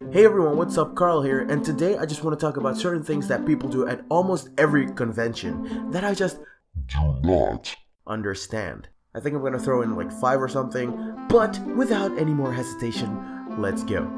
Hey everyone, what's up? Carl here, and today I just want to talk about certain things that people do at almost every convention that I just do not understand. I think I'm gonna throw in like 5 or something, but without any more hesitation, let's go.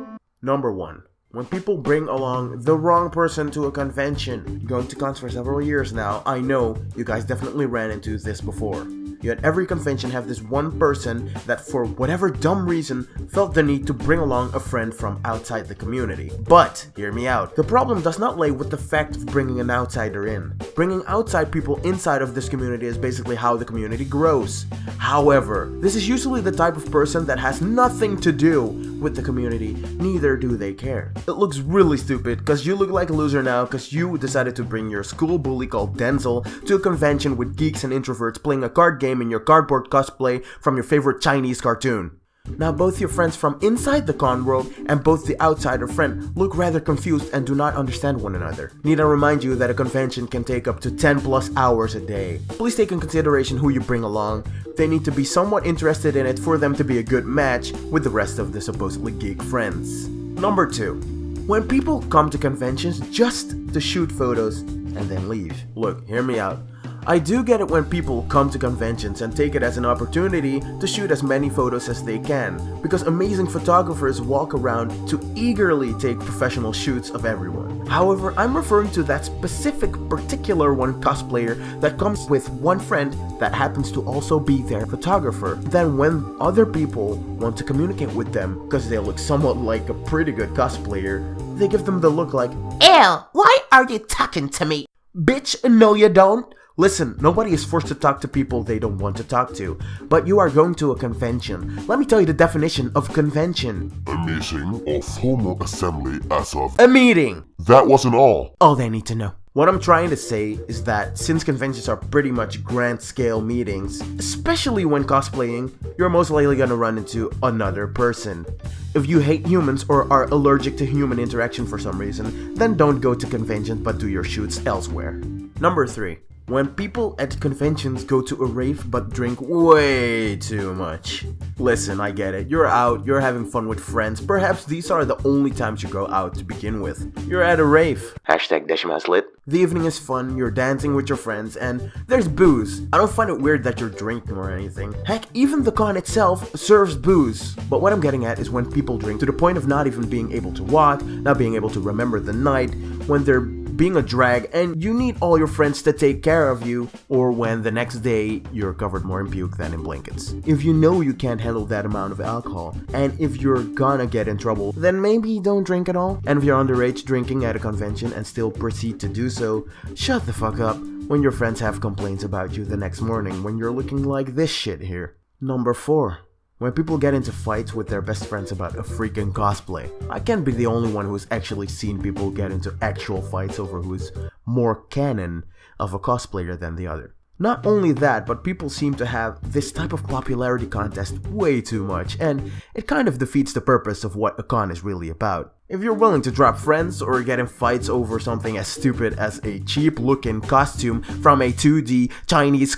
Number 1. When people bring along the wrong person to a convention. Going to cons for several years now, I know you guys definitely ran into this before. You at every convention have this one person that for whatever dumb reason felt the need to bring along a friend from outside the community. But, hear me out, the problem does not lay with the fact of bringing an outsider in. Bringing outside people inside of this community is basically how the community grows. However, this is usually the type of person that has nothing to do with the community, neither do they care. It looks really stupid because you look like a loser now because you decided to bring your school bully called Denzel to a convention with geeks and introverts playing a card game in your cardboard cosplay from your favorite Chinese cartoon. Now both your friends from inside the con world and both the outsider friend look rather confused and do not understand one another. Need I remind you that a convention can take up to 10 plus hours a day. Please take in consideration who you bring along. They need to be somewhat interested in it for them to be a good match with the rest of the supposedly geek friends. Number 2. When people come to conventions just to shoot photos and then leave. Look, hear me out. I do get it when people come to conventions and take it as an opportunity to shoot as many photos as they can, because amazing photographers walk around to eagerly take professional shoots of everyone. However, I'm referring to that specific particular one cosplayer that comes with one friend that happens to also be their photographer. Then when other people want to communicate with them because they look somewhat like a pretty good cosplayer, they give them the look like, "Ew, why are you talking to me?" Bitch, no you don't. Listen, nobody is forced to talk to people they don't want to talk to, but you are going to a convention. Let me tell you the definition of convention. A meeting or formal assembly as of a meeting. That wasn't all they need to know. What I'm trying to say is that since conventions are pretty much grand scale meetings, especially when cosplaying, you're most likely gonna run into another person. If you hate humans or are allergic to human interaction for some reason, then don't go to conventions but do your shoots elsewhere. Number 3. When people at conventions go to a rave but drink way too much. Listen, I get it. You're out, you're having fun with friends. Perhaps these are the only times you go out to begin with. You're at a rave. #Deshmaslit. The evening is fun, you're dancing with your friends, and there's booze. I don't find it weird that you're drinking or anything. Heck, even the con itself serves booze. But what I'm getting at is when people drink to the point of not even being able to walk, not being able to remember the night, when they're being a drag and you need all your friends to take care of you, or when the next day you're covered more in puke than in blankets. If you know you can't handle that amount of alcohol, and if you're gonna get in trouble, then maybe don't drink at all. And if you're underage drinking at a convention and still proceed to do so, shut the fuck up when your friends have complaints about you the next morning when you're looking like this shit here. Number 4. When people get into fights with their best friends about a freaking cosplay. I can't be the only one who's actually seen people get into actual fights over who's more canon of a cosplayer than the other. Not only that, but people seem to have this type of popularity contest way too much, and it kind of defeats the purpose of what a con is really about. If you're willing to drop friends or get in fights over something as stupid as a cheap looking costume from a 2D Chinese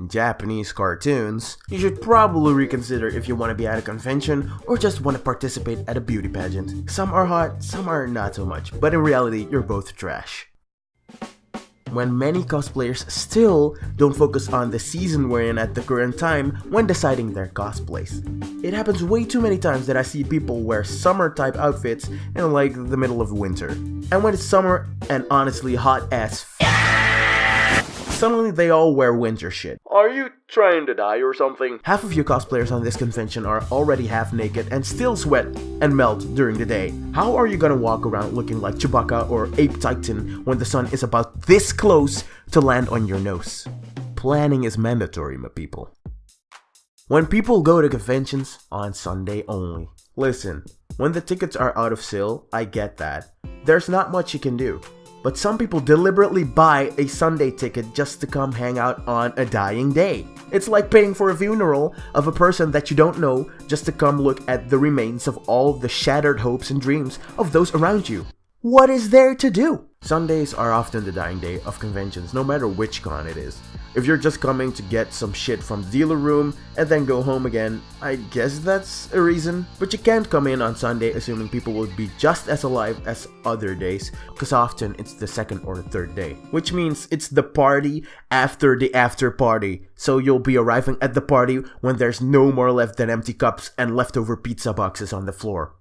Japanese cartoons, you should probably reconsider if you want to be at a convention or just want to participate at a beauty pageant. Some are hot, some are not so much, but in reality, you're both trash. When many cosplayers still don't focus on the season we're in at the current time when deciding their cosplays. It happens way too many times that I see people wear summer type outfits in like the middle of winter. And when it's summer and honestly hot as suddenly they all wear winter shit. Are you trying to die or something? Half of you cosplayers on this convention are already half naked and still sweat and melt during the day. How are you gonna walk around looking like Chewbacca or Ape Titan when the sun is about this close to land on your nose? Planning is mandatory, my people. When people go to conventions on Sunday only. Listen, when the tickets are out of sale, I get that. There's not much you can do. But some people deliberately buy a Sunday ticket just to come hang out on a dying day. It's like paying for a funeral of a person that you don't know just to come look at the remains of all the shattered hopes and dreams of those around you. What is there to do? Sundays are often the dying day of conventions, no matter which con it is. If you're just coming to get some shit from the dealer room and then go home again, I guess that's a reason. But you can't come in on Sunday assuming people will be just as alive as other days, because often it's the second or third day. Which means it's the party after the after party, so you'll be arriving at the party when there's no more left than empty cups and leftover pizza boxes on the floor.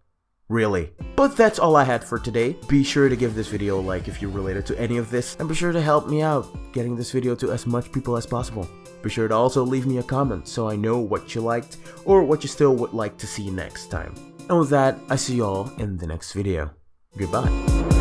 Really. But that's all I had for today. Be sure to give this video a like if you related to any of this, and be sure to help me out getting this video to as much people as possible. Be sure to also leave me a comment so I know what you liked or what you still would like to see next time. And with that, I see y'all in the next video. Goodbye.